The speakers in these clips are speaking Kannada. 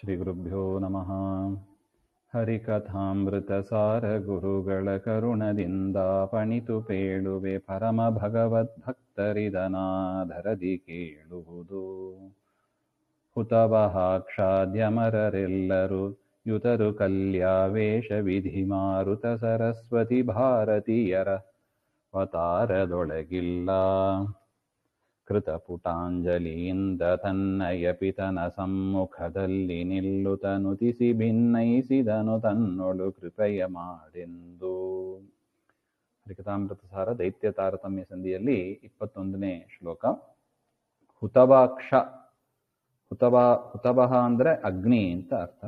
ಶ್ರೀಗುರುಭ್ಯೋ ನಮಃ. ಹರಿಕಥಾಮೃತಸಾರ ಗುರುಗಳ ಕರುಣದಿಂದ ಪಣಿತು ಪೇಳುವೆ ಪರಮ ಭಗವದ್ಭಕ್ತರಿದನಾಧರದಿ ಕೇಳುವುದು. ಹುತವಹಾಕ್ಷಾದ್ಯಮರರೆಲ್ಲರೂ ಯುತರು ಕಲ್ಯಾವೇಶ ವಿಧಿ ಮಾರುತ ಸರಸ್ವತಿ ಭಾರತೀಯರ ಅವತಾರದೊಳಗಿಲ್ಲ. ಕೃತಪುಟಾಂಜಲಿಯಿಂದ ತನ್ನಯ ಪಿತನ ಸಮ್ಮುಖದಲ್ಲಿ ನಿಲ್ಲುತ ನುತಿಸಿ ಭಿನ್ನೈಸಿದನು ತನ್ನೊಳು ಕೃಪೆಯ ಮಾಡೆಂದು. ಹರಿಕಥಾಮೃತಸಾರ ದೈತ್ಯ ತಾರತಮ್ಯ ಸಂಧಿಯಲ್ಲಿ 21ನೇ ಶ್ಲೋಕ. ಹುತವಾಕ್ಷ. ಹುತವಹ ಅಂದ್ರೆ ಅಗ್ನಿ ಅಂತ ಅರ್ಥ.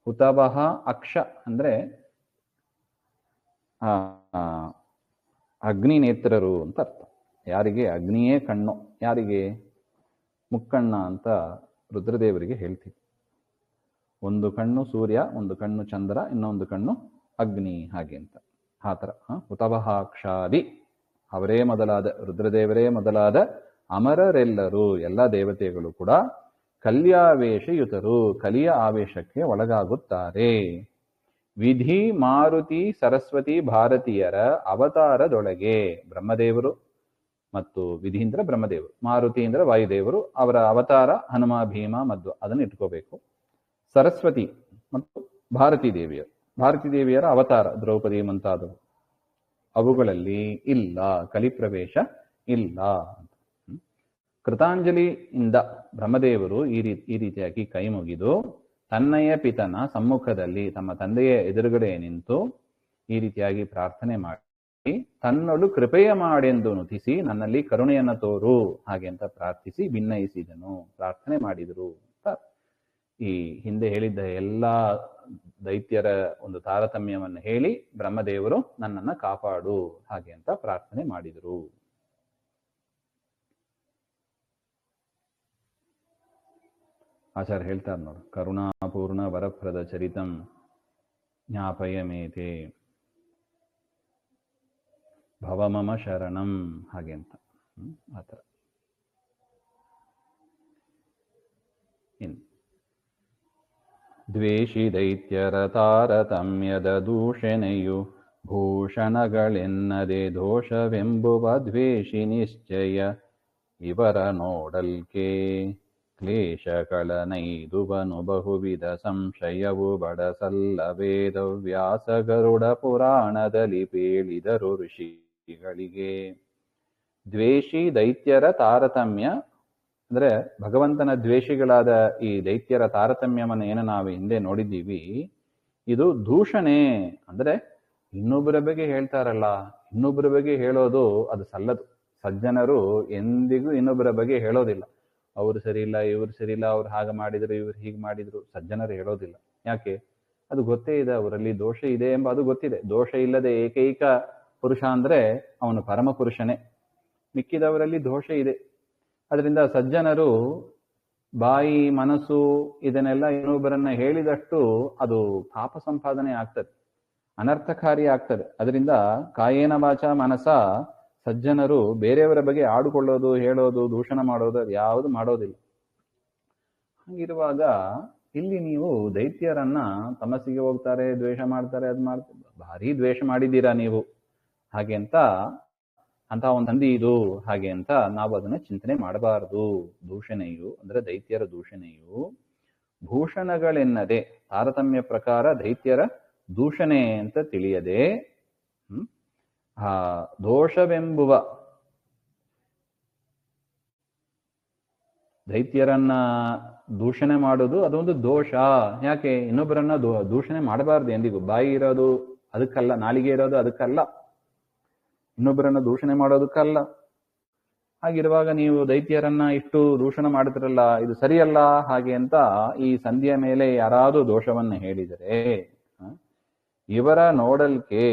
ಹುತವಹ ಅಕ್ಷ ಅಂದ್ರೆ ಅಗ್ನಿ ನೇತ್ರರು ಅಂತ ಅರ್ಥ. ಯಾರಿಗೆ ಅಗ್ನಿಯೇ ಕಣ್ಣು, ಯಾರಿಗೆ ಮುಕ್ಕಣ್ಣ ಅಂತ ರುದ್ರದೇವರಿಗೆ ಹೇಳ್ತೀವಿ. ಒಂದು ಕಣ್ಣು ಸೂರ್ಯ, ಒಂದು ಕಣ್ಣು ಚಂದ್ರ, ಇನ್ನೊಂದು ಕಣ್ಣು ಅಗ್ನಿ, ಹಾಗೆ ಅಂತ ಆ ಥರ. ಹುತವಹಾಕ್ಷಾದಿ ಅವರೇ ಮೊದಲಾದ ರುದ್ರದೇವರೇ ಮೊದಲಾದ ಅಮರರೆಲ್ಲರೂ ಎಲ್ಲ ದೇವತೆಗಳು ಕೂಡ ಕಲ್ಯಾವೇಶಯುತರು, ಕಲಿಯ ಆವೇಶಕ್ಕೆ ಒಳಗಾಗುತ್ತಾರೆ. ವಿಧಿ ಮಾರುತಿ ಸರಸ್ವತಿ ಭಾರತೀಯರ ಅವತಾರದೊಳಗೆ ಬ್ರಹ್ಮದೇವರು ಮತ್ತು ವಿಧಿ ಅಂದ್ರೆ ಬ್ರಹ್ಮದೇವರು, ಮಾರುತಿ ಅಂದ್ರೆ ವಾಯುದೇವರು, ಅವರ ಅವತಾರ ಹನುಮ ಭೀಮ ಮಧ್ವ, ಅದನ್ನು ಇಟ್ಕೋಬೇಕು. ಸರಸ್ವತಿ ಮತ್ತು ಭಾರತೀ ದೇವಿಯರ ಅವತಾರ ದ್ರೌಪದಿ ಮುಂತಾದವು, ಅವುಗಳಲ್ಲಿ ಇಲ್ಲ, ಕಲಿಪ್ರವೇಶ ಇಲ್ಲ. ಕೃತಾಂಜಲಿಯಿಂದ ಬ್ರಹ್ಮದೇವರು ಈ ರೀತಿಯಾಗಿ ಕೈ ಮುಗಿದು ತನ್ನಯ ಪಿತನ ಸಮ್ಮುಖದಲ್ಲಿ, ತಮ್ಮ ತಂದೆಯ ಎದುರುಗಡೆ ನಿಂತು ಈ ರೀತಿಯಾಗಿ ಪ್ರಾರ್ಥನೆ ಮಾಡಿ ತನ್ನೊಳು ಕೃಪೆಯ ಮಾಡೆಂದು ನುತಿಸಿ ನನ್ನಲ್ಲಿ ಕರುಣೆಯನ್ನು ತೋರು ಹಾಗೆ ಅಂತ ಪ್ರಾರ್ಥಿಸಿ ಭಿನ್ನಯಿಸಿದನು, ಪ್ರಾರ್ಥನೆ ಮಾಡಿದರು ಅಂತ. ಈ ಹಿಂದೆ ಹೇಳಿದ್ದ ಎಲ್ಲ ದೈತ್ಯರ ಒಂದು ತಾರತಮ್ಯವನ್ನು ಹೇಳಿ ಬ್ರಹ್ಮದೇವರು ನನ್ನನ್ನು ಕಾಪಾಡು ಹಾಗೆ ಅಂತ ಪ್ರಾರ್ಥನೆ ಮಾಡಿದರು. ಆಚಾರ್ಯ ಹೇಳ್ತಾರೆ ನೋಡು, ಕರುಣಾಪೂರ್ಣ ವರಪ್ರದ ಚರಿತಂ ಜ್ಞಾಪಯ ಮೇತೆ ಭವಮಮ ಶರಣಂ ಹಾಗೆ ಅಂತ ಆ ಥರ. ದ್ವೇಷಿ ದೈತ್ಯರ ತಾರತಮ್ಯದ ದೂಷಣೆಯು ಭೂಷಣಗಳೆನ್ನದೆ ದೋಷವೆಂಬುವ ದ್ವೇಷಿ ನಿಶ್ಚಯ ಇವರ ನೋಡಲ್ಕೆ. ಕ್ಲೇಶಗಳನೈದುವನು ಬಹುವಿಧ ಸಂಶಯವು ಬಡಸಲ್ಲ ವೇದವ್ಯಾಸ ಗರುಡ ಪುರಾಣದಲ್ಲಿ ಪೇಳಿದರು ಋಷಿಗಳಿಗೆ. ದ್ವೇಷಿ ದೈತ್ಯರ ತಾರತಮ್ಯ ಅಂದ್ರೆ ಭಗವಂತನ ದ್ವೇಷಿಗಳಾದ ಈ ದೈತ್ಯರ ತಾರತಮ್ಯವನ್ನು ಏನು ನಾವು ಹಿಂದೆ ನೋಡಿದ್ದೀವಿ, ಇದು ದೂಷಣೆ. ಅಂದ್ರೆ ಇನ್ನೊಬ್ಬರ ಬಗ್ಗೆ ಹೇಳ್ತಾರಲ್ಲ, ಇನ್ನೊಬ್ಬರ ಬಗ್ಗೆ ಹೇಳೋದು ಅದು ಸಲ್ಲದು. ಸಜ್ಜನರು ಎಂದಿಗೂ ಇನ್ನೊಬ್ಬರ ಬಗ್ಗೆ ಹೇಳೋದಿಲ್ಲ. ಅವರು ಸರಿ ಇಲ್ಲ, ಇವರು ಸರಿ ಇಲ್ಲ, ಅವ್ರು ಹಾಗೆ ಮಾಡಿದ್ರು, ಇವ್ರು ಹೀಗೆ ಮಾಡಿದ್ರು, ಸಜ್ಜನರು ಹೇಳೋದಿಲ್ಲ. ಯಾಕೆ? ಅದು ಗೊತ್ತೇ ಇದೆ, ಅವರಲ್ಲಿ ದೋಷ ಇದೆ ಎಂಬ ಅದು ಗೊತ್ತಿದೆ. ದೋಷ ಇಲ್ಲದೆ ಏಕೈಕ ಪುರುಷ ಅಂದ್ರೆ ಅವನು ಪರಮ ಪುರುಷನೇ. ಮಿಕ್ಕಿದವರಲ್ಲಿ ದೋಷ ಇದೆ. ಅದರಿಂದ ಸಜ್ಜನರು ಬಾಯಿ ಮನಸ್ಸು ಇದನ್ನೆಲ್ಲ ಇನ್ನೊಬ್ಬರನ್ನ ಹೇಳಿದಷ್ಟು ಅದು ಪಾಪ ಸಂಪಾದನೆ ಆಗ್ತದೆ, ಅನರ್ಥಕಾರಿ ಆಗ್ತದೆ. ಅದರಿಂದ ಕಾಯೇನ ವಾಚ ಮನಸ ಸಜ್ಜನರು ಬೇರೆಯವರ ಬಗ್ಗೆ ಆಡುಕೊಳ್ಳೋದು, ಹೇಳೋದು, ದೂಷಣ ಮಾಡೋದು ಯಾವುದು ಮಾಡೋದಿಲ್ಲ. ಹಾಗಿರುವಾಗ ಇಲ್ಲಿ ನೀವು ದೈತ್ಯರನ್ನ ತಮಸ್ಸಿಗೆ ಹೋಗ್ತಾರೆ, ದ್ವೇಷ ಮಾಡ್ತಾರೆ, ಅದು ಮಾಡ್ತಾರೆ, ಭಾರಿ ದ್ವೇಷ ಮಾಡಿದ್ದೀರಾ ನೀವು ಹಾಗೆ ಅಂತ ಒಂದು ಸಂಧಿ ಇದು ಹಾಗೆ ಅಂತ ನಾವು ಅದನ್ನ ಚಿಂತನೆ ಮಾಡಬಾರದು. ದೂಷಣೆಯು ಅಂದ್ರೆ ದೈತ್ಯರ ದೂಷಣೆಯು ಭೂಷಣಗಳೆನ್ನದೆ, ತಾರತಮ್ಯ ಪ್ರಕಾರ ದೈತ್ಯರ ದೂಷಣೆ ಅಂತ ತಿಳಿಯದೆ ದೋಷವೆಂಬುವ, ದೈತ್ಯರನ್ನ ದೂಷಣೆ ಮಾಡೋದು ಅದೊಂದು ದೋಷ. ಯಾಕೆ? ಇನ್ನೊಬ್ಬರನ್ನ ದೂಷಣೆ ಮಾಡಬಾರ್ದು ಎಂದಿಗೂ. ಬಾಯಿ ಇರೋದು ಅದಕ್ಕಲ್ಲ, ನಾಲಿಗೆ ಇರೋದು ಅದಕ್ಕಲ್ಲ, ಇನ್ನೊಬ್ಬರನ್ನ ದೂಷಣೆ ಮಾಡೋದಕ್ಕಲ್ಲ. ಹಾಗಿರುವಾಗ ನೀವು ದೈತ್ಯರನ್ನ ಇಷ್ಟು ದೂಷಣ ಮಾಡ್ತಿರಲ್ಲ, ಇದು ಸರಿಯಲ್ಲ ಹಾಗೆ ಅಂತ ಈ ಸಂಧಿಯ ಮೇಲೆ ಯಾರಾದರೂ ದೋಷವನ್ನು ಹೇಳಿದರೆ ಇವರ ನೋಡಲ್ಕೆ,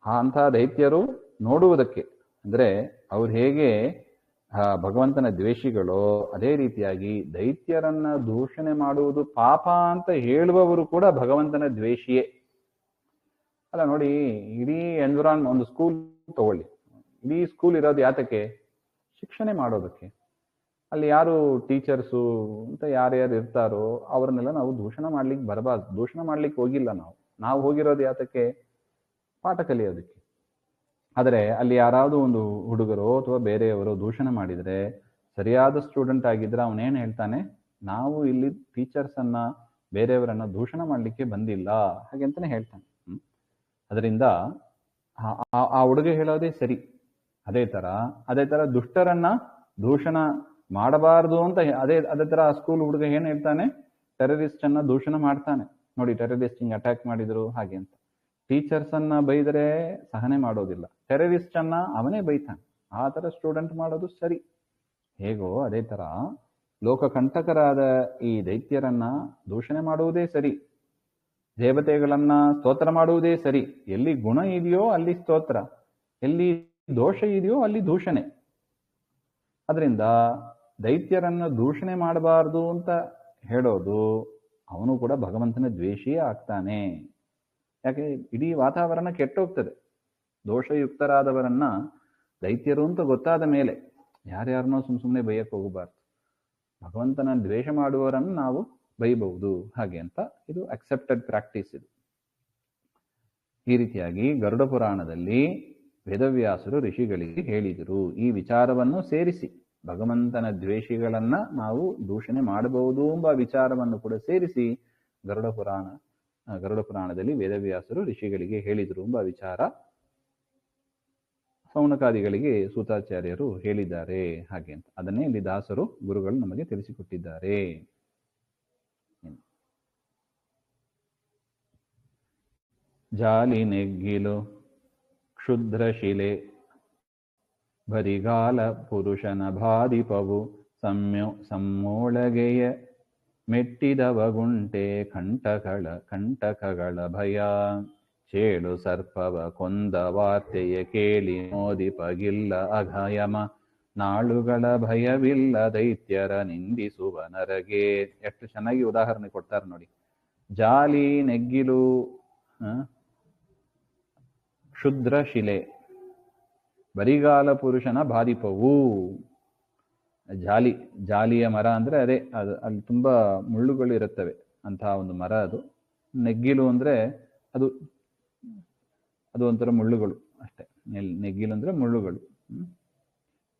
ಅಂಥ ದೈತ್ಯರು ನೋಡುವುದಕ್ಕೆ, ಅಂದ್ರೆ ಅವ್ರು ಹೇಗೆ ಭಗವಂತನ ದ್ವೇಷಿಗಳೋ ಅದೇ ರೀತಿಯಾಗಿ ದೈತ್ಯರನ್ನ ದೂಷಣೆ ಮಾಡುವುದು ಪಾಪ ಅಂತ ಹೇಳುವವರು ಕೂಡ ಭಗವಂತನ ದ್ವೇಷಿಯೇ. ಅಲ್ಲ ನೋಡಿ, ಇಡೀ ಒಂದು ಸ್ಕೂಲ್ ತಗೊಳ್ಳಿ, ಇಡೀ ಸ್ಕೂಲ್ ಇರೋದು ಯಾತಕ್ಕೆ? ಶಿಕ್ಷಣೆ ಮಾಡೋದಕ್ಕೆ. ಅಲ್ಲಿ ಯಾರು ಟೀಚರ್ಸು ಅಂತ ಯಾರ್ಯಾರು ಇರ್ತಾರೋ ಅವ್ರನ್ನೆಲ್ಲ ನಾವು ದೂಷಣ ಮಾಡ್ಲಿಕ್ಕೆ ಬರಬಾರ್ದು. ದೂಷಣ ಮಾಡ್ಲಿಕ್ಕೆ ಹೋಗಿಲ್ಲ ನಾವು. ನಾವು ಹೋಗಿರೋದು ಯಾತಕ್ಕೆ? ಪಾಠ ಕಲಿಯೋದಕ್ಕೆ. ಆದರೆ ಅಲ್ಲಿ ಯಾರಾದರೂ ಒಂದು ಹುಡುಗರೋ ಅಥವಾ ಬೇರೆಯವರೋ ದೂಷಣ ಮಾಡಿದರೆ, ಸರಿಯಾದ ಸ್ಟೂಡೆಂಟ್ ಆಗಿದ್ರೆ ಅವನೇನು ಹೇಳ್ತಾನೆ, ನಾವು ಇಲ್ಲಿ ಟೀಚರ್ಸನ್ನ ಬೇರೆಯವರನ್ನ ದೂಷಣ ಮಾಡಲಿಕ್ಕೆ ಬಂದಿಲ್ಲ ಹಾಗೆ ಅಂತಾನೆ ಹೇಳ್ತಾನೆ. ಅದರಿಂದ ಆ ಹುಡುಗ ಹೇಳೋದೇ ಸರಿ. ಅದೇ ತರ ದುಷ್ಟರನ್ನ ದೂಷಣ ಮಾಡಬಾರದು ಅಂತ ಅದೇ ತರ ಆ ಸ್ಕೂಲ್ ಹುಡುಗ ಏನ್ ಹೇಳ್ತಾನೆ, ಟೆರರಿಸ್ಟ್ ಅನ್ನ ದೂಷಣ ಮಾಡ್ತಾನೆ. ನೋಡಿ, ಟೆರರಿಸ್ಟ್ ಹಿಂಗ್ ಅಟ್ಯಾಕ್ ಮಾಡಿದ್ರು ಹಾಗೆ ಅಂತ. ಟೀಚರ್ಸ್ ಅನ್ನ ಬೈದರೆ ಸಹನೆ ಮಾಡೋದಿಲ್ಲ, ಟೆರರಿಸ್ಟ್ ಅನ್ನ ಅವನೇ ಬೈತಾನೆ. ಆ ತರ ಸ್ಟೂಡೆಂಟ್ ಮಾಡೋದು ಸರಿ. ಹೇಗೋ ಅದೇ ತರ ಲೋಕಕಂಟಕರಾದ ಈ ದೈತ್ಯರನ್ನ ದೂಷಣೆ ಮಾಡುವುದೇ ಸರಿ. ದೇವತೆಗಳನ್ನ ಸ್ತೋತ್ರ ಮಾಡುವುದೇ ಸರಿ. ಎಲ್ಲಿ ಗುಣ ಇದೆಯೋ ಅಲ್ಲಿ ಸ್ತೋತ್ರ, ಎಲ್ಲಿ ದೋಷ ಇದೆಯೋ ಅಲ್ಲಿ ದೂಷಣೆ. ಅದರಿಂದ ದೈತ್ಯರನ್ನ ದೂಷಣೆ ಮಾಡಬಾರ್ದು ಅಂತ ಹೇಳೋದು, ಅವನು ಕೂಡ ಭಗವಂತನ ದ್ವೇಷಿಯೇ ಆಗ್ತಾನೆ. ಯಾಕೆ? ಇಡೀ ವಾತಾವರಣ ಕೆಟ್ಟೋಗ್ತದೆ. ದೋಷಯುಕ್ತರಾದವರನ್ನ ದೈತ್ಯರು ಅಂತ ಗೊತ್ತಾದ ಮೇಲೆ ಯಾರ್ಯಾರನ್ನೋ ಸುಮ್ಮನೆ ಬೈಯಕ್ಕೆ ಹೋಗಬಾರ್ದು. ಭಗವಂತನ ದ್ವೇಷ ಮಾಡುವವರನ್ನು ನಾವು ಬೈಬಹುದು ಹಾಗೆ ಅಂತ. ಇದು ಅಕ್ಸೆಪ್ಟೆಡ್ ಪ್ರಾಕ್ಟೀಸ್ ಇದು. ಈ ರೀತಿಯಾಗಿ ಗರುಡ ಪುರಾಣದಲ್ಲಿ ವೇದವ್ಯಾಸರು ಋಷಿಗಳಿಗೆ ಹೇಳಿದರು. ಈ ವಿಚಾರವನ್ನು ಸೇರಿಸಿ, ಭಗವಂತನ ದ್ವೇಷಿಗಳನ್ನ ನಾವು ದೂಷಣೆ ಮಾಡಬಹುದು ಎಂಬ ವಿಚಾರವನ್ನು ಕೂಡ ಸೇರಿಸಿ ಗರುಡ ಪುರಾಣದಲ್ಲಿ ವೇದವ್ಯಾಸರು ಋಷಿಗಳಿಗೆ ಹೇಳಿದರು ಎಂಬ ವಿಚಾರ ಸೌನಕಾದಿಗಳಿಗೆ ಸೂತಾಚಾರ್ಯರು ಹೇಳಿದ್ದಾರೆ ಹಾಗೆ ಅಂತ. ಅದನ್ನೇ ಇಲ್ಲಿ ದಾಸರು ಗುರುಗಳು ನಮಗೆ ತಿಳಿಸಿಕೊಟ್ಟಿದ್ದಾರೆ. ಜಾಲಿ ನೆಗ್ಗಿಲು ಕ್ಷುದ್ರಶಿಲೆ ಬರಿಗಾಲ ಪುರುಷನ ಬಾಧಿಪವು ಸಮ್ಮೋಳಗೆಯ ಮೆಟ್ಟಿದವಗುಂಟೆ ಕಂಟಕಗಳ ಭಯ. ಚೇಳು ಸರ್ಪವ ಕೊಂದ ವಾರ್ತೆಯ ಕೇಳಿ ಮೋದಿಪಗಿಲ್ಲ ಅಘಯಮ. ನಾಳುಗಳ ಭಯವಿಲ್ಲ ದೈತ್ಯರ ನಿಂದಿಸುವ ನರಗೆ. ಎಷ್ಟು ಚೆನ್ನಾಗಿ ಉದಾಹರಣೆ ಕೊಡ್ತಾರೆ ನೋಡಿ. ಜಾಲಿ ನೆಗ್ಗಿಲು, ಕ್ಷುದ್ರ ಶಿಲೆ, ಬರಿಗಾಲ ಪುರುಷನ ಬಾಧಿಪವು. ಜಾಲಿಯ ಮರ ಅಂದ್ರೆ ಅದೇ, ಅಲ್ಲಿ ತುಂಬಾ ಮುಳ್ಳುಗಳು ಇರುತ್ತವೆ ಅಂತಹ ಒಂದು ಮರ ಅದು. ನೆಗ್ಗಿಲು ಅಂದ್ರೆ ಅದು ಒಂಥರ ಮುಳ್ಳುಗಳು ಅಷ್ಟೇ. ನೆಗ್ಗಿಲು ಅಂದ್ರೆ ಮುಳ್ಳುಗಳು.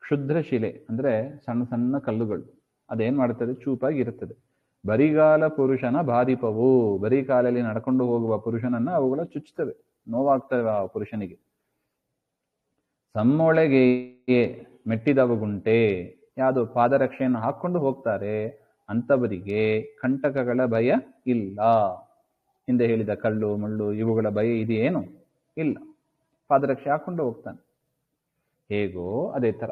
ಕ್ಷುದ್ರ ಶಿಲೆ ಅಂದ್ರೆ ಸಣ್ಣ ಸಣ್ಣ ಕಲ್ಲುಗಳು. ಅದೇನ್ ಮಾಡುತ್ತದೆ? ಚೂಪಾಗಿ ಇರುತ್ತದೆ. ಬರಿಗಾಲ ಪುರುಷನ ಬಾಧಿಪವು, ಬರೀ ಕಾಲಲ್ಲಿ ನಡ್ಕೊಂಡು ಹೋಗುವ ಪುರುಷನನ್ನ ಅವುಗಳ ಚುಚ್ಚುತ್ತವೆ, ನೋವಾಗ್ತವೆ ಆ ಪುರುಷನಿಗೆ. ಸಮ್ಮೊಳಗೆ ಮೆಟ್ಟಿದವಗುಂಟೆ, ಯಾವುದು ಪಾದರಕ್ಷೆಯನ್ನು ಹಾಕೊಂಡು ಹೋಗ್ತಾರೆ ಅಂತವರಿಗೆ ಕಂಟಕಗಳ ಭಯ ಇಲ್ಲ. ಹಿಂದೆ ಹೇಳಿದ ಕಳ್ಳು ಮುಳ್ಳು ಇವುಗಳ ಭಯ ಇದೆಯೇನು? ಇಲ್ಲ. ಪಾದರಕ್ಷೆ ಹಾಕೊಂಡು ಹೋಗ್ತಾನೆ. ಹೇಗೋ ಅದೇ ತರ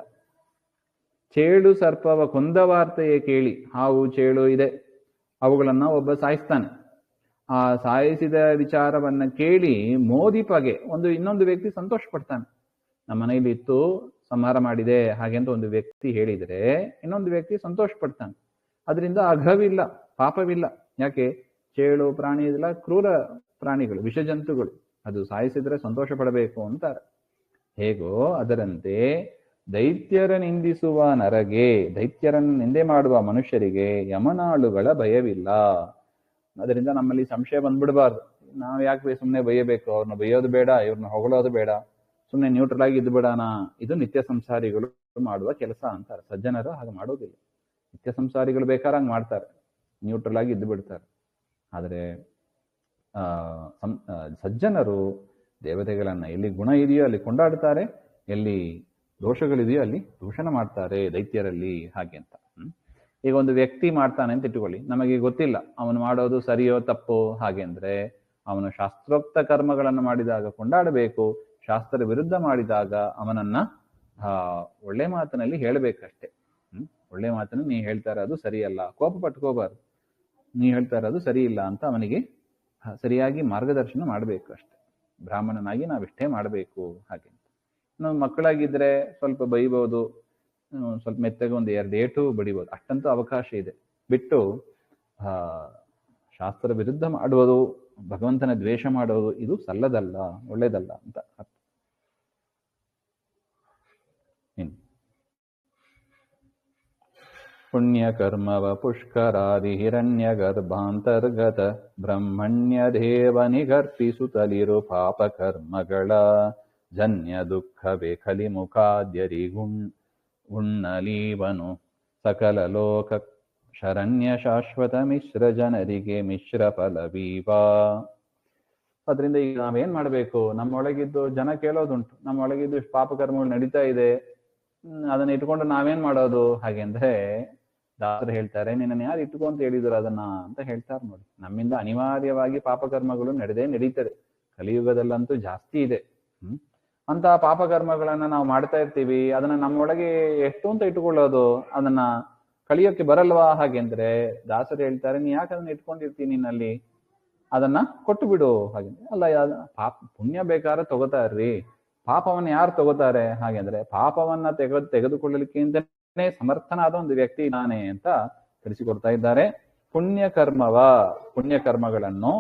ಚೇಳು ಸರ್ಪವ ಕೊಂದ ವಾರ್ತೆಯೇ ಕೇಳಿ, ಹಾವು ಚೇಳು ಇದೆ, ಅವುಗಳನ್ನ ಒಬ್ಬ ಸಾಯಿಸ್ತಾನೆ. ಆ ಸಾಯಿಸಿದ ವಿಚಾರವನ್ನ ಕೇಳಿ ಮೋದಿಪಗೆ ಇನ್ನೊಂದು ವ್ಯಕ್ತಿ ಸಂತೋಷ ಪಡ್ತಾನೆ. ನಮ್ಮ ಮನೆಯಲ್ಲಿ ಇತ್ತು, ಸಂಹಾರ ಮಾಡಿದೆ ಹಾಗೆ ಅಂತ ಒಂದು ವ್ಯಕ್ತಿ ಹೇಳಿದರೆ ಇನ್ನೊಂದು ವ್ಯಕ್ತಿ ಸಂತೋಷ ಪಡ್ತಾನೆ. ಅದರಿಂದ ಅಘವಿಲ್ಲ, ಪಾಪವಿಲ್ಲ. ಯಾಕೆ? ಚೇಳು ಪ್ರಾಣಿ ಇದೆಲ್ಲ ಕ್ರೂರ ಪ್ರಾಣಿಗಳು, ವಿಷಜಂತುಗಳು. ಅದು ಸಾಯಿಸಿದ್ರೆ ಸಂತೋಷ ಪಡಬೇಕು ಅಂತಾರೆ. ಹೇಗೋ ಅದರಂತೆ ದೈತ್ಯರ ನಿಂದಿಸುವ ನರಗೆ, ದೈತ್ಯರನ್ನು ನಿಂದೆ ಮಾಡುವ ಮನುಷ್ಯರಿಗೆ ಯಮನಾಳುಗಳ ಭಯವಿಲ್ಲ. ಅದರಿಂದ ನಮ್ಮಲ್ಲಿ ಸಂಶಯ ಬಂದ್ಬಿಡಬಾರ್ದು. ನಾವು ಯಾಕೆ ಸುಮ್ಮನೆ ಬೈಯಬೇಕು? ಅವ್ರನ್ನ ಬೈಯೋದು ಬೇಡ, ಇವ್ರನ್ನ ಹೊಗಳೋದು ಬೇಡ, ಸುಮ್ಮನೆ ನ್ಯೂಟ್ರಲ್ ಆಗಿ ಇದ್ದು ಬಿಡೋಣ. ಇದು ನಿತ್ಯ ಸಂಸಾರಿಗಳು ಮಾಡುವ ಕೆಲಸ ಅಂತಾರೆ. ಸಜ್ಜನರು ಹಾಗೆ ಮಾಡೋದಿಲ್ಲ. ನಿತ್ಯ ಸಂಸಾರಿಗಳು ಬೇಕಾರಂಗೆ ಮಾಡ್ತಾರೆ, ನ್ಯೂಟ್ರಲ್ ಆಗಿ ಇದ್ದು ಬಿಡ್ತಾರೆ. ಆದರೆ ಸಜ್ಜನರು ದೇವತೆಗಳನ್ನ ಎಲ್ಲಿ ಗುಣ ಇದೆಯೋ ಅಲ್ಲಿ ಕೊಂಡಾಡ್ತಾರೆ, ಎಲ್ಲಿ ದೋಷಗಳಿದೆಯೋ ಅಲ್ಲಿ ದೂಷಣ ಮಾಡ್ತಾರೆ ದೈತ್ಯರಲ್ಲಿ ಹಾಗೆ ಅಂತ. ಈಗ ಒಂದು ವ್ಯಕ್ತಿ ಮಾಡ್ತಾನೆ ಅಂತ ಇಟ್ಟುಕೊಳ್ಳಿ, ನಮಗೆ ಗೊತ್ತಿಲ್ಲ ಅವನು ಮಾಡೋದು ಸರಿಯೋ ತಪ್ಪೋ ಹಾಗೆ ಅಂದ್ರೆ, ಅವನು ಶಾಸ್ತ್ರೋಕ್ತ ಕರ್ಮಗಳನ್ನು ಮಾಡಿದಾಗ ಕೊಂಡಾಡಬೇಕು, ಶಾಸ್ತ್ರ ವಿರುದ್ಧ ಮಾಡಿದಾಗ ಅವನನ್ನ ಒಳ್ಳೆ ಮಾತಿನಲ್ಲಿ ಹೇಳಬೇಕಷ್ಟೆ. ಒಳ್ಳೆ ಮಾತನ್ನು ನೀ ಹೇಳ್ತಾ ಇರೋದು ಸರಿಯಲ್ಲ, ಕೋಪ ಪಟ್ಕೋಬಾರ್ದು. ನೀ ಹೇಳ್ತಾ ಇರೋದು ಸರಿ ಇಲ್ಲ ಅಂತ ಅವನಿಗೆ ಸರಿಯಾಗಿ ಮಾರ್ಗದರ್ಶನ ಮಾಡಬೇಕು ಅಷ್ಟೆ. ಬ್ರಾಹ್ಮಣನಾಗಿ ನಾವಿಷ್ಟೇ ಮಾಡಬೇಕು ಹಾಗೆ. ನಾವು ಮಕ್ಕಳಾಗಿದ್ರೆ ಸ್ವಲ್ಪ ಬೈಬೋದು, ಸ್ವಲ್ಪ ಮೆತ್ತಗೆ ಒಂದು 2 ಏಟು ಬಡಿಬೋದು, ಅಷ್ಟಂತೂ ಅವಕಾಶ ಇದೆ. ಬಿಟ್ಟು ಶಾಸ್ತ್ರ ವಿರುದ್ಧ ಮಾಡುವುದು, ಭಗವಂತನ ದ್ವೇಷ ಮಾಡೋದು ಇದು ಸಲ್ಲದಲ್ಲ, ಒಳ್ಳೇದಲ್ಲ ಅಂತ ಅರ್ಥ. ಪುಣ್ಯಕರ್ಮವ ಪುಷ್ಕರಾದಿ ಹಿರಣ್ಯಗರ್ಭಾಂತರ್ಗತ ಬ್ರಹ್ಮಣ್ಯದೇವ ನಿಗರ್ಪಿಸುತ್ತಲಿರು ಪಾಪಕರ್ಮಗಳ ಜನ್ಯ ದುಃಖವೇ ಕಲಿಮುಖಾದ್ಯರಿಗುಣ್ಣಲೀವನು ಸಕಲ ಲೋಕ ಶರಣ್ಯ ಶಾಶ್ವತ ಮಿಶ್ರ ಜನರಿಗೆ ಮಿಶ್ರ ಫಲವೀವ. ಅದರಿಂದ ಈಗ ನಾವೇನ್ ಮಾಡ್ಬೇಕು? ನಮ್ಮೊಳಗಿದ್ದು ಜನ ಕೇಳೋದುಂಟು, ನಮ್ಮೊಳಗಿದ್ದು ಇಷ್ಟು ಪಾಪಕರ್ಮಗಳು ನಡೀತಾ ಇದೆ, ಅದನ್ನ ಇಟ್ಕೊಂಡು ನಾವೇನ್ ಮಾಡೋದು? ಹಾಗೆಂದ್ರೆ ದಾಸರು ಹೇಳ್ತಾರೆ, ನಿನ್ನ ಯಾರು ಇಟ್ಕೊಂತ ಹೇಳಿದ್ರು ಅದನ್ನ ಅಂತ ಹೇಳ್ತಾರೆ ನೋಡಿ. ನಮ್ಮಿಂದ ಅನಿವಾರ್ಯವಾಗಿ ಪಾಪಕರ್ಮಗಳು ನಡೀತದೆ. ಕಲಿಯುಗದಲ್ಲಂತೂ ಜಾಸ್ತಿ ಇದೆ. ಅಂತ ಪಾಪಕರ್ಮಗಳನ್ನ ನಾವು ಮಾಡ್ತಾ ಇರ್ತೀವಿ. ಅದನ್ನ ನಮ್ಮೊಳಗೆ ಎಷ್ಟು ಅಂತ ಇಟ್ಕೊಳ್ಳೋದು? ಅದನ್ನ ಕಳಿಯೋಕೆ ಬರಲ್ವಾ? ಹಾಗೆಂದ್ರೆ ದಾಸರು ಹೇಳ್ತಾರೆ, ನೀ ಯಾಕೆ ಅದನ್ನ ಇಟ್ಕೊಂಡಿರ್ತೀನಿ ನಿನ್ನಲ್ಲಿ, ಅದನ್ನ ಕೊಟ್ಟು ಬಿಡು. ಹಾಗೆ ಅಲ್ಲ, ಪುಣ್ಯ ಬೇಕಾದ್ರೆ ತಗೋತಾ ಇರ್ರಿ, ಪಾಪವನ್ನ ಯಾರು ತಗೋತಾರೆ? ಹಾಗೆಂದ್ರೆ ಪಾಪವನ್ನ ತೆಗೆದುಕೊಳ್ಳಲಿಕ್ಕೆ ಅಂತಾನೆ ಸಮರ್ಥನಾದ ಒಂದು ವ್ಯಕ್ತಿ ನಾನೇ ಅಂತ ತಿಳಿಸಿಕೊಡ್ತಾ ಇದ್ದಾರೆ. ಪುಣ್ಯಕರ್ಮಗಳನ್ನು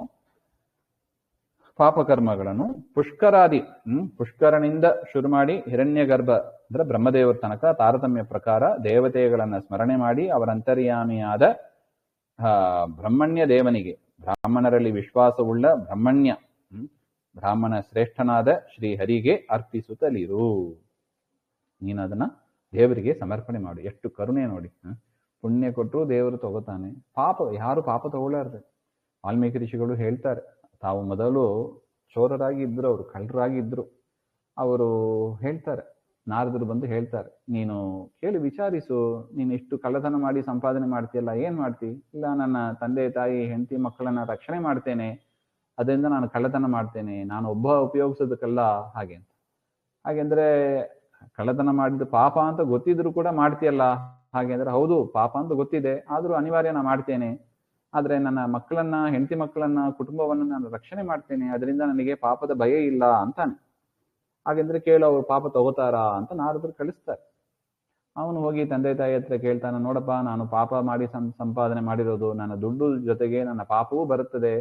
ಪಾಪಕರ್ಮಗಳನ್ನು ಪುಷ್ಕರಾದಿ ಪುಷ್ಕರನಿಂದ ಶುರು ಮಾಡಿ ಹಿರಣ್ಯ ಗರ್ಭ ಅಂದ್ರೆ ಬ್ರಹ್ಮದೇವರ ತನಕ ತಾರತಮ್ಯ ಪ್ರಕಾರ ದೇವತೆಗಳನ್ನ ಸ್ಮರಣೆ ಮಾಡಿ ಅವರ ಅಂತರ್ಯಾಮಿಯಾದ ಬ್ರಹ್ಮಣ್ಯ ದೇವನಿಗೆ, ಬ್ರಾಹ್ಮಣರಲ್ಲಿ ವಿಶ್ವಾಸವುಳ್ಳ ಬ್ರಾಹ್ಮಣ ಶ್ರೇಷ್ಠನಾದ ಶ್ರೀಹರಿಗೆ ಅರ್ಪಿಸುತ್ತಲಿರು. ನೀನು ಅದನ್ನ ದೇವರಿಗೆ ಸಮರ್ಪಣೆ ಮಾಡು. ಎಷ್ಟು ಕರುಣೆ ನೋಡಿ. ಪುಣ್ಯ ಕೊಟ್ಟರು ದೇವರು ತಗೋತಾನೆ. ಯಾರು ಪಾಪ ತಗೊಳ್ಳಾರ್ದು. ವಾಲ್ಮೀಕಿ ಋಷಿಗಳು ಹೇಳ್ತಾರೆ, ತಾವು ಮೊದಲು ಚೋರರಾಗಿ ಇದ್ರು, ಅವರು ಕಳ್ಳರಾಗಿ ಇದ್ರು. ಅವರು ಹೇಳ್ತಾರೆ, ನಾರದರು ಬಂದು ಹೇಳ್ತಾರೆ, ನೀನು ಕೇಳಿ ವಿಚಾರಿಸು, ನೀನು ಇಷ್ಟು ಕಳ್ಳತನ ಮಾಡಿ ಸಂಪಾದನೆ ಮಾಡ್ತೀಯಲ್ಲ, ಏನ್ ಮಾಡ್ತಿ? ಇಲ್ಲ, ನನ್ನ ತಂದೆ ತಾಯಿ ಹೆಂಡತಿ ಮಕ್ಕಳನ್ನ ರಕ್ಷಣೆ ಮಾಡ್ತೇನೆ, ಅದರಿಂದ ನಾನು ಕಳ್ಳತನ ಮಾಡ್ತೇನೆ, ನಾನು ಒಬ್ಬ ಉಪಯೋಗಿಸೋದಕ್ಕಲ್ಲ. ಹಾಗೆಂದ್ರೆ ಕಳ್ಳತನ ಮಾಡಿದ ಪಾಪ ಅಂತ ಗೊತ್ತಿದ್ರು ಕೂಡ ಮಾಡ್ತೀಯಲ್ಲ? ಹಾಗೆಂದ್ರೆ ಹೌದು, ಪಾಪ ಅಂತ ಗೊತ್ತಿದೆ, ಆದ್ರೂ ಅನಿವಾರ್ಯ ನಾ ಮಾಡ್ತೇನೆ. ಆದ್ರೆ ನನ್ನ ಮಕ್ಕಳನ್ನ, ಹೆಂಡತಿ ಮಕ್ಕಳನ್ನ, ಕುಟುಂಬವನ್ನು ನಾನು ರಕ್ಷಣೆ ಮಾಡ್ತೇನೆ, ಅದರಿಂದ ನನಗೆ ಪಾಪದ ಭಯ ಇಲ್ಲ ಅಂತಾನೆ. ಹಾಗೆಂದ್ರೆ ಕೇಳು, ಅವ್ರು ಪಾಪ ತಗೋತಾರಾ ಅಂತ ನಾರದರು ಕಳಿಸ್ತಾರೆ. ಅವನು ಹೋಗಿ ತಂದೆ ತಾಯಿ ಹತ್ರ ಕೇಳ್ತಾನೆ, ನೋಡಪ್ಪ, ನಾನು ಪಾಪ ಮಾಡಿ ಸಂಪಾದನೆ ಮಾಡಿರೋದು, ನನ್ನ ದುಡ್ಡು ಜೊತೆಗೆ ನನ್ನ ಪಾಪವೂ ಬರುತ್ತದೆ,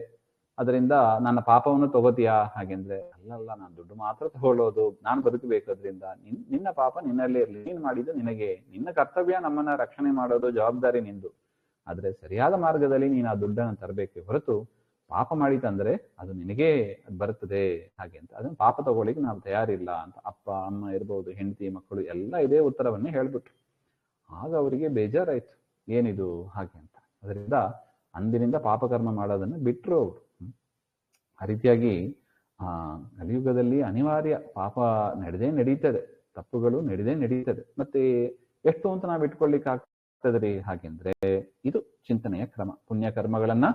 ಅದರಿಂದ ನನ್ನ ಪಾಪವನ್ನು ತಗೋತೀಯಾ? ಹಾಗೆಂದ್ರೆ ಅಲ್ಲಲ್ಲ, ನಾನು ದುಡ್ಡು ಮಾತ್ರ ತಗೊಳ್ಳೋದು, ನಾನು ಬದುಕಬೇಕು, ಅದರಿಂದ ನಿನ್ನ ಪಾಪ ನಿನ್ನಲ್ಲೇ ಇರಲಿ, ನೀನು ಮಾಡಿದ್ದು ನಿನಗೆ, ನಿನ್ನ ಕರ್ತವ್ಯ ನಮ್ಮನ್ನ ರಕ್ಷಣೆ ಮಾಡೋದು, ಜವಾಬ್ದಾರಿ ನಿಂದು. ಆದ್ರೆ ಸರಿಯಾದ ಮಾರ್ಗದಲ್ಲಿ ನೀನು ಆ ದುಡ್ಡನ್ನು ತರಬೇಕೆ ಹೊರತು ಪಾಪ ಮಾಡಿತಂದ್ರೆ ಅದು ನಿನಗೇ ಬರ್ತದೆ. ಹಾಗೆ ಅಂತ ಅದನ್ನ ಪಾಪ ತಗೊಳ್ಳಿಕ್ಕೆ ನಾವು ತಯಾರಿಲ್ಲ ಅಂತ ಅಪ್ಪ ಅಮ್ಮ ಇರ್ಬೋದು, ಹೆಂಡತಿ ಮಕ್ಕಳು ಎಲ್ಲ ಇದೇ ಉತ್ತರವನ್ನೇ ಹೇಳ್ಬಿಟ್ರು. ಆಗ ಅವರಿಗೆ ಬೇಜಾರಾಯ್ತು, ಏನಿದು ಹಾಗೆ ಅಂತ. ಅದರಿಂದ ಅಂದಿನಿಂದ ಪಾಪಕರ್ಮ ಮಾಡೋದನ್ನ ಬಿಟ್ರು ಅವರು. ಆ ರೀತಿಯಾಗಿ ಕಲಿಯುಗದಲ್ಲಿ ಅನಿವಾರ್ಯ ಪಾಪ ನಡೀತದೆ, ತಪ್ಪುಗಳು ನಡೀತದೆ. ಮತ್ತೆ ಎಷ್ಟು ಅಂತ ನಾವು ಇಟ್ಕೊಳ್ಳಿಕ್ಕೆ ಆಗ್ತದ್ರಿ? ಹಾಗೆಂದ್ರೆ ಇದು ಚಿಂತನೆಯ ಕ್ರಮ. ಪುಣ್ಯ ಕರ್ಮಗಳನ್ನ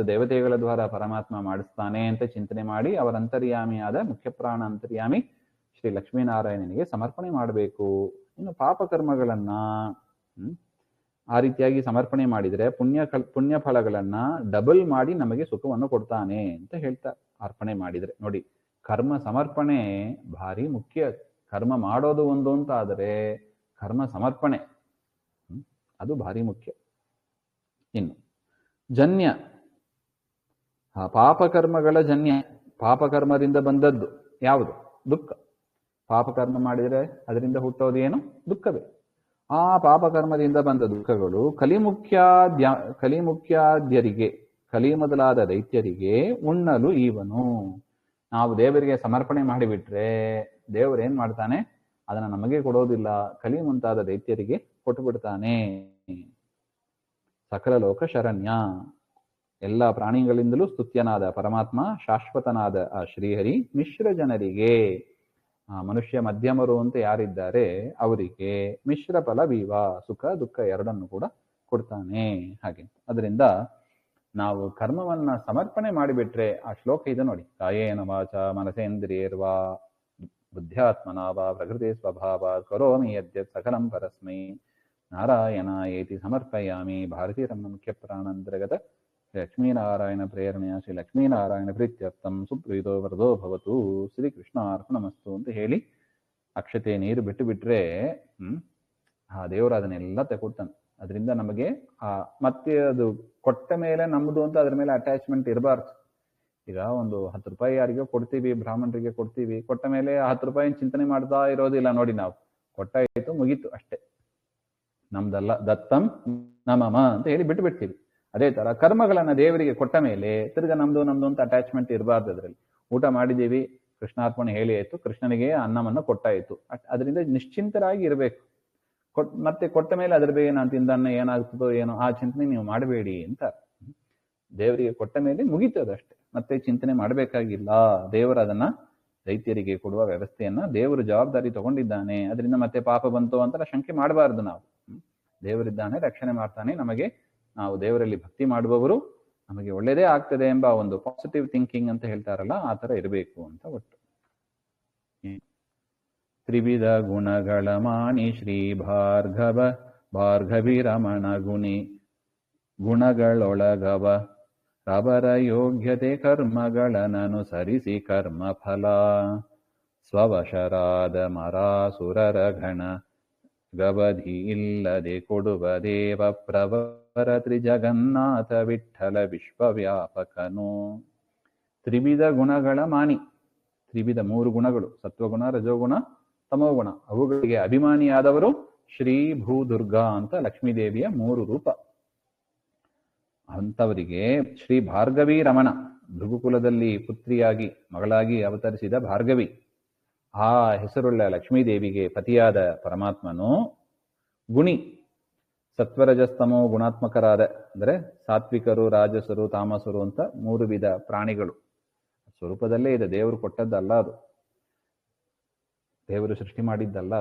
ದೇವತೆಗಳ ದ್ವಾರ ಪರಮಾತ್ಮ ಮಾಡಿಸ್ತಾನೆ ಅಂತ ಚಿಂತನೆ ಮಾಡಿ ಅವರ ಅಂತರ್ಯಾಮಿಯಾದ ಮುಖ್ಯ ಪ್ರಾಣ ಅಂತರ್ಯಾಮಿ ಶ್ರೀ ಲಕ್ಷ್ಮೀನಾರಾಯಣನಿಗೆ ಸಮರ್ಪಣೆ ಮಾಡಬೇಕು. ಇನ್ನು ಪಾಪಕರ್ಮಗಳನ್ನ ಆ ರೀತಿಯಾಗಿ ಸಮರ್ಪಣೆ ಮಾಡಿದ್ರೆ ಪುಣ್ಯ ಫಲಗಳನ್ನ ಡಬಲ್ ಮಾಡಿ ನಮಗೆ ಸುಖವನ್ನು ಕೊಡ್ತಾನೆ ಅಂತ ಹೇಳ್ತಾರೆ. ಅರ್ಪಣೆ ಮಾಡಿದ್ರೆ ನೋಡಿ, ಕರ್ಮ ಸಮರ್ಪಣೆ ಭಾರಿ ಮುಖ್ಯ. ಕರ್ಮ ಮಾಡೋದು ಒಂದು ಅಂತ ಆದರೆ ಕರ್ಮ ಸಮರ್ಪಣೆ ಅದು ಭಾರಿ ಮುಖ್ಯ. ಇನ್ನು ಜನ್ಯ, ಪಾಪಕರ್ಮಗಳ ಜನ್ಯ, ಪಾಪಕರ್ಮದಿಂದ ಬಂದದ್ದು ಯಾವುದು? ದುಃಖ. ಪಾಪಕರ್ಮ ಮಾಡಿದರೆ ಅದರಿಂದ ಹುಟ್ಟೋದು ಏನು? ದುಃಖವೇ. ಆ ಪಾಪಕರ್ಮದಿಂದ ಬಂದ ದುಃಖಗಳು ಕಲಿಮುಖ್ಯಾದ್ಯರಿಗೆ, ಕಲಿ ಮೊದಲಾದ ದೈತ್ಯರಿಗೆ ಉಣ್ಣಲು ಇವನು. ನಾವು ದೇವರಿಗೆ ಸಮರ್ಪಣೆ ಮಾಡಿಬಿಟ್ರೆ ದೇವರು ಏನ್ ಮಾಡ್ತಾನೆ? ಅದನ್ನ ನಮಗೆ ಕೊಡೋದಿಲ್ಲ, ಕಲಿ ಮುಂತಾದ ದೈತ್ಯರಿಗೆ ಕೊಟ್ಟು ಬಿಡ್ತಾನೆ. ಸಕಲ ಲೋಕ ಶರಣ್ಯ, ಎಲ್ಲ ಪ್ರಾಣಿಗಳಿಂದಲೂ ಸ್ತುತ್ಯನಾದ ಪರಮಾತ್ಮ, ಶಾಶ್ವತನಾದ ಆ ಶ್ರೀಹರಿ ಮಿಶ್ರ ಜನರಿಗೆ, ಮನುಷ್ಯ ಮಧ್ಯಮರು ಅಂತ ಯಾರಿದ್ದಾರೆ ಅವರಿಗೆ ಮಿಶ್ರ ಫಲ ವೀವ, ಸುಖ ದುಃಖ ಎರಡನ್ನು ಕೂಡ ಕೊಡ್ತಾನೆ. ಹಾಗೆ ಅದರಿಂದ ನಾವು ಕರ್ಮವನ್ನ ಸಮರ್ಪಣೆ ಮಾಡಿಬಿಟ್ರೆ, ಆ ಶ್ಲೋಕ ಇದೆ ನೋಡಿ, ಕಾಯೇನ ವಾಚ ಮನಸೇಂದ್ರಿಯರ್ವಾ ಬುದ್ಧ್ಯಾತ್ಮನ ವಾ ಪ್ರಕೃತಿ ಸ್ವಭಾವ ಕರೋಮಿ ಯದ್ಯತ್ ಸಕಲಂ ಪರಸ್ಮೈ ನಾರಾಯಣ ಏತಿ ಸಮರ್ಪಯಾಮಿ. ಭಾರತೀರಮ್ನ ಮುಖ್ಯ ಪ್ರಾಣಾಂತರ್ಗತ ಲಕ್ಷ್ಮೀನಾರಾಯಣ ಪ್ರೇರಣೆಯ ಶ್ರೀ ಲಕ್ಷ್ಮೀನಾರಾಯಣ ಪ್ರೀತ್ಯರ್ಥಂ ಸುಪ್ರೀತೋ ವರದೋ ಭವತು ಶ್ರೀಕೃಷ್ಣ ಅರ್ಪಣಮಸ್ತು ಅಂತ ಹೇಳಿ ಅಕ್ಷತೆ ನೀರು ಬಿಟ್ಟು ಬಿಟ್ರೆ ಆ ದೇವರು ಅದನ್ನೆಲ್ಲ ತಗೊಳ್ತಾನೆ. ಅದರಿಂದ ನಮಗೆ ಮತ್ತೆ ಅದು ಕೊಟ್ಟ ಮೇಲೆ ನಮ್ಮದು ಅಂತ ಅದ್ರ ಮೇಲೆ ಅಟ್ಯಾಚ್ಮೆಂಟ್ ಇರಬಾರ್ದು. ಈಗ ಒಂದು 10 ರೂಪಾಯಿ ಯಾರಿಗೋ ಕೊಡ್ತೀವಿ, ಬ್ರಾಹ್ಮಣರಿಗೆ ಕೊಡ್ತೀವಿ, ಕೊಟ್ಟ ಮೇಲೆ 10 ರೂಪಾಯಿನ ಚಿಂತನೆ ಮಾಡ್ತಾ ಇರೋದಿಲ್ಲ ನೋಡಿ. ನಾವು ಕೊಟ್ಟಾಯ್ತು, ಮುಗೀತು ಅಷ್ಟೇ. ನಮ್ದಲ್ಲ, ದತ್ತಂ ನಮಮ ಅಂತ ಹೇಳಿ ಬಿಟ್ಟು ಬಿಡ್ತೀವಿ. ಅದೇ ತರ ಕರ್ಮಗಳನ್ನ ದೇವರಿಗೆ ಕೊಟ್ಟ ಮೇಲೆ ತಿರ್ಗ ನಮ್ದು ಅಂತ ಅಟ್ಯಾಚ್ಮೆಂಟ್ ಇರಬಾರ್ದು. ಅದರಲ್ಲಿ ಊಟ ಮಾಡಿದ್ದೀವಿ, ಕೃಷ್ಣಾರ್ಪಣೆ ಹೇಳಿ ಆಯ್ತು, ಕೃಷ್ಣನಿಗೆ ಅನ್ನವನ್ನು ಕೊಟ್ಟಾಯಿತು, ಅದರಿಂದ ನಿಶ್ಚಿಂತರಾಗಿ ಇರಬೇಕು. ಮತ್ತೆ ಕೊಟ್ಟ ಮೇಲೆ ಅದ್ರ ಬಗ್ಗೆ ನಾನು ತಿಂದನ್ನ ಏನಾಗ್ತದೋ ಏನೋ ಆ ಚಿಂತನೆ ನೀವು ಮಾಡಬೇಡಿ ಅಂತ. ದೇವರಿಗೆ ಕೊಟ್ಟ ಮೇಲೆ ಮುಗೀತದಷ್ಟೇ, ಮತ್ತೆ ಚಿಂತನೆ ಮಾಡಬೇಕಾಗಿಲ್ಲ. ದೇವರು ಅದನ್ನ ದೈತ್ಯರಿಗೆ ಕೊಡುವ ವ್ಯವಸ್ಥೆಯನ್ನ ದೇವರು ಜವಾಬ್ದಾರಿ ತಗೊಂಡಿದ್ದಾನೆ. ಅದರಿಂದ ಮತ್ತೆ ಪಾಪ ಬಂತು ಅಂತ ಶಂಕೆ ಮಾಡಬಾರ್ದು. ನಾವು ದೇವರಿದ್ದಾನೆ, ರಕ್ಷಣೆ ಮಾಡ್ತಾನೆ, ನಮಗೆ ನಾವು ದೇವರಲ್ಲಿ ಭಕ್ತಿ ಮಾಡುವವರು, ನಮಗೆ ಒಳ್ಳೆಯದೇ ಆಗ್ತದೆ ಎಂಬ ಒಂದು ಪಾಸಿಟಿವ್ ಥಿಂಕಿಂಗ್ ಅಂತ ಹೇಳ್ತಾರಲ್ಲ, ಆ ತರ ಇರಬೇಕು ಅಂತ ಒಟ್ಟು. ತ್ರಿವಿಧ ಗುಣಗಳ ಮಾಣಿ ಶ್ರೀ ಭಾರ್ಗವಿ ರಮಣ ಗುಣಗಳೊಳಗವ ರವರ ಯೋಗ್ಯತೆ ಕರ್ಮಗಳನ್ನನುಸರಿಸಿ ಕರ್ಮ ಫಲ ಸ್ವವಶರಾದ ಮರಾಸುರರ ಗಣ ಗವಧಿ ಇಲ್ಲದೆ ಕೊಡುವ ದೇವ ಪ್ರವರ ತ್ರಿಜಗನ್ನಾಥ ವಿಠ್ಠಲ ವಿಶ್ವವ್ಯಾಪಕನು. ತ್ರಿವಿಧ ಗುಣಗಳ ಮಾನಿ, ತ್ರಿವಿಧ 3 ಗುಣಗಳು, ಸತ್ವಗುಣ, ರಜೋಗುಣ, ತಮೋಗುಣ, ಅವುಗಳಿಗೆ ಅಭಿಮಾನಿಯಾದವರು ಶ್ರೀ ಭೂದುರ್ಗಾ ಅಂತ ಲಕ್ಷ್ಮೀದೇವಿಯ 3 ರೂಪ. ಅಂಥವರಿಗೆ ಶ್ರೀ ಭಾರ್ಗವಿ ರಮಣ, ಭೃಗುಕುಲದಲ್ಲಿ ಪುತ್ರಿಯಾಗಿ ಮಗಳಾಗಿ ಅವತರಿಸಿದ ಭಾರ್ಗವಿ, ಆ ಹೆಸರುಳ್ಳ ಲಕ್ಷ್ಮೀದೇವಿಗೆ ಪತಿಯಾದ ಪರಮಾತ್ಮನು ಗುಣಿ, ಸತ್ವರಜಸ್ತಮೋ ಗುಣಾತ್ಮಕರಾದ, ಅಂದರೆ ಸಾತ್ವಿಕರು, ರಾಜಸರು, ತಾಮಸರು ಅಂತ 3 ವಿಧ ಪ್ರಾಣಿಗಳು. ಸ್ವರೂಪದಲ್ಲೇ ಇದೆ, ದೇವರು ಕೊಟ್ಟದ್ದಲ್ಲ, ಅದು ದೇವರು ಸೃಷ್ಟಿ ಮಾಡಿದ್ದಲ್ಲ,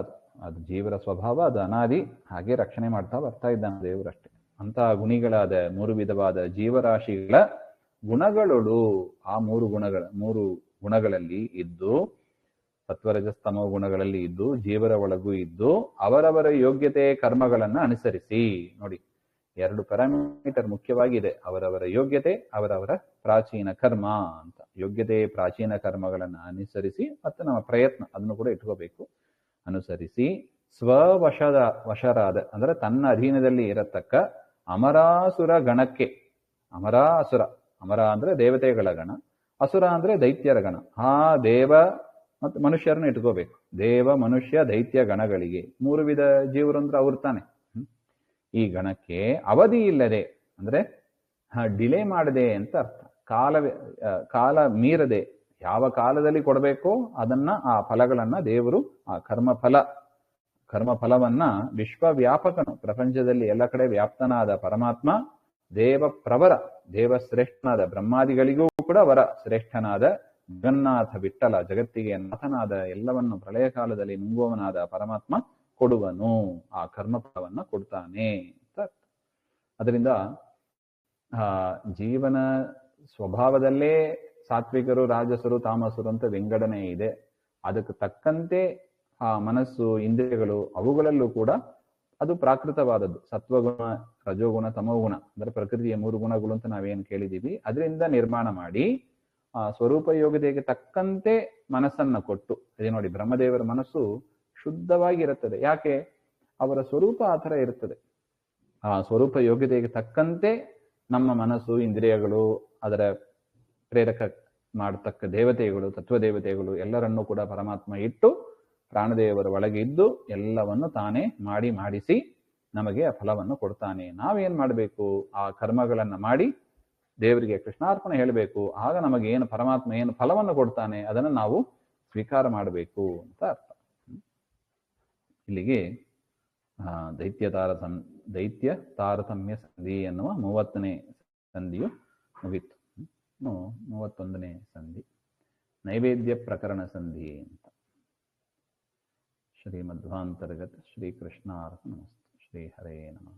ಅದು ಜೀವರ ಸ್ವಭಾವ, ಅದು ಅನಾದಿ, ಹಾಗೆ ರಕ್ಷಣೆ ಮಾಡ್ತಾ ಬರ್ತಾ ಇದ್ದಾನೆ ದೇವರಷ್ಟೇ. ಅಂತಹ ಗುಣಿಗಳಾದ 3 ವಿಧವಾದ ಜೀವರಾಶಿಗಳ ಗುಣಗಳೊಳು ಆ 3 ಗುಣಗಳಲ್ಲಿ ಇದ್ದು, ಸತ್ವರಜಸ್ತಮೋ ಗುಣಗಳಲ್ಲಿ ಇದ್ದು, ಜೀವರ ಒಳಗೂ ಇದ್ದು, ಅವರವರ ಯೋಗ್ಯತೆ ಕರ್ಮಗಳನ್ನ ಅನುಸರಿಸಿ. ನೋಡಿ, 2 ಪ್ಯಾರಾಮೀಟರ್ ಮುಖ್ಯವಾಗಿದೆ, ಅವರವರ ಯೋಗ್ಯತೆ, ಅವರವರ ಪ್ರಾಚೀನ ಕರ್ಮ ಅಂತ. ಯೋಗ್ಯತೆ ಪ್ರಾಚೀನ ಕರ್ಮಗಳನ್ನ ಅನುಸರಿಸಿ, ಮತ್ತು ನಮ್ಮ ಪ್ರಯತ್ನ ಅದನ್ನು ಕೂಡ ಇಟ್ಕೋಬೇಕು. ಅನುಸರಿಸಿ ವಶರಾದ ಅಂದ್ರೆ ತನ್ನ ಅಧೀನದಲ್ಲಿ ಇರತಕ್ಕ ಅಮರಾಸುರ ಗಣಕ್ಕೆ, ಅಮರ ಅಂದ್ರೆ ದೇವತೆಗಳ ಗಣ, ಅಸುರ ಅಂದ್ರೆ ದೈತ್ಯರ ಗಣ. ಆ ದೇವ ಮತ್ತು ಮನುಷ್ಯರನ್ನ ಇಟ್ಕೋಬೇಕು. ದೇವ, ಮನುಷ್ಯ, ದೈತ್ಯ ಗಣಗಳಿಗೆ 3 ವಿಧ ಜೀವರು ಅಂದ್ರೆ ಅವ್ರು ತಾನೆ. ಈ ಗಣಕ್ಕೆ ಅವಧಿ ಇಲ್ಲದೆ ಅಂದ್ರೆ ಡಿಲೇ ಮಾಡದೆ ಅಂತ ಅರ್ಥ. ಕಾಲ ಮೀರದೆ ಯಾವ ಕಾಲದಲ್ಲಿ ಕೊಡಬೇಕೋ ಅದನ್ನ, ಆ ಫಲಗಳನ್ನ ದೇವರು, ಆ ಕರ್ಮಫಲವನ್ನ ವಿಶ್ವವ್ಯಾಪಕನು, ಪ್ರಪಂಚದಲ್ಲಿ ಎಲ್ಲ ಕಡೆ ವ್ಯಾಪ್ತನಾದ ಪರಮಾತ್ಮ, ದೇವ ಪ್ರವರ, ದೇವ ಶ್ರೇಷ್ಠನಾದ ಬ್ರಹ್ಮಾದಿಗಳಿಗೂ ಕೂಡ ವರ ಶ್ರೇಷ್ಠನಾದ ಜಗನ್ನಾಥ ವಿಠ್ಠಲ, ಜಗತ್ತಿಗೆ ನಾಥನಾದ, ಎಲ್ಲವನ್ನು ಪ್ರಳಯ ಕಾಲದಲ್ಲಿ ನುಂಗುವವನಾದ ಪರಮಾತ್ಮ ಕೊಡುವನು, ಆ ಕರ್ಮಫಲವನ್ನ ಕೊಡ್ತಾನೆ ಅಂತ. ಅದರಿಂದ ಜೀವನ ಸ್ವಭಾವದಲ್ಲೇ ಸಾತ್ವಿಕರು, ರಾಜಸರು, ತಾಮಸರು ಅಂತ ವಿಂಗಡಣೆ ಇದೆ. ಅದಕ್ಕೆ ತಕ್ಕಂತೆ ಆ ಮನಸ್ಸು, ಇಂದ್ರಿಯಗಳು, ಅವುಗಳಲ್ಲೂ ಕೂಡ ಅದು ಪ್ರಾಕೃತವಾದದ್ದು. ಸತ್ವಗುಣ, ರಜೋಗುಣ, ತಮೋಗುಣ ಅಂದ್ರೆ ಪ್ರಕೃತಿಯ 3 ಗುಣಗಳು ಅಂತ ನಾವೇನು ಕೇಳಿದೀವಿ, ಅದರಿಂದ ನಿರ್ಮಾಣ ಮಾಡಿ ಆ ಸ್ವರೂಪ ಯೋಗ್ಯತೆಗೆ ತಕ್ಕಂತೆ ಮನಸ್ಸನ್ನ ಕೊಟ್ಟು. ಅದೇ ನೋಡಿ, ಬ್ರಹ್ಮದೇವರ ಮನಸ್ಸು ಶುದ್ಧವಾಗಿರುತ್ತದೆ. ಯಾಕೆ? ಅವರ ಸ್ವರೂಪ ಆ ಥರ ಇರುತ್ತದೆ. ಆ ಸ್ವರೂಪ ಯೋಗ್ಯತೆಗೆ ತಕ್ಕಂತೆ ನಮ್ಮ ಮನಸ್ಸು, ಇಂದ್ರಿಯಗಳು, ಅದರ ಪ್ರೇರಕ ಮಾಡತಕ್ಕ ದೇವತೆಗಳು, ತತ್ವದೇವತೆಗಳು ಎಲ್ಲರನ್ನೂ ಕೂಡ ಪರಮಾತ್ಮ ಇಟ್ಟು ಪ್ರಾಣದೇವರ ಒಳಗೆ ಇದ್ದು ಎಲ್ಲವನ್ನು ತಾನೇ ಮಾಡಿಸಿ ನಮಗೆ ಆ ಫಲವನ್ನು ಕೊಡ್ತಾನೆ. ನಾವೇನ್ ಮಾಡಬೇಕು? ಆ ಕರ್ಮಗಳನ್ನ ಮಾಡಿ ದೇವರಿಗೆ ಕೃಷ್ಣಾರ್ಪಣೆ ಹೇಳಬೇಕು. ಆಗ ನಮಗೆ ಏನು ಪರಮಾತ್ಮ ಏನು ಫಲವನ್ನು ಕೊಡ್ತಾನೆ ಅದನ್ನು ನಾವು ಸ್ವೀಕಾರ ಮಾಡಬೇಕು ಅಂತ ಅರ್ಥ. ಇಲ್ಲಿಗೆ ದೈತ್ಯ ತಾರತಮ್ಯ ಸಂಧಿ ಎನ್ನುವ 30ನೇ ಸಂಧಿಯು ಮುಗಿತು. 31ನೇ ಸಂಧಿ ನೈವೇದ್ಯ ಪ್ರಕರಣ ಸಂಧಿ ಅಂತ. ಶ್ರೀಮಧ್ವಾಂತರ್ಗತ ಶ್ರೀಕೃಷ್ಣಾರ್ಪಣಮಸ್ತು. ಶ್ರೀ ಹರೇ ನಮಃ.